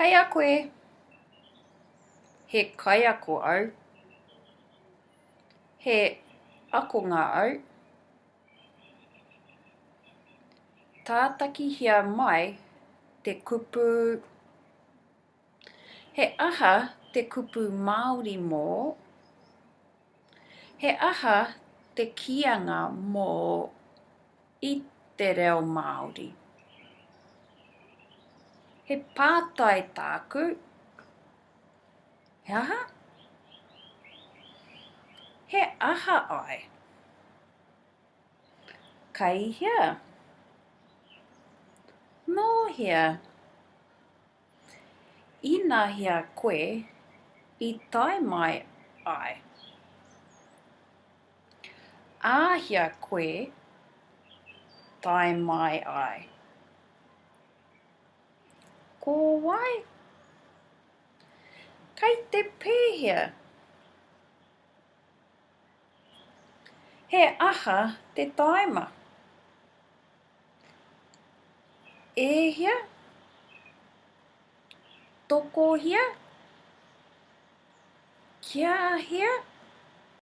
Kai a koe, he kai ako au. He akonga au. Tātaki hia mai te kupu. He aha te kupu Māori mō. He aha te kianga mō i te reo Māori. He pātai tāku. He aha? He aha ai. Kai hea. Nō hea. Ina hea koe I tae mai ai. Āhia koe tae mai ai. Ko wai? Kai te pēhea. He aha te taima. E hea? Toko hea? Kia hea?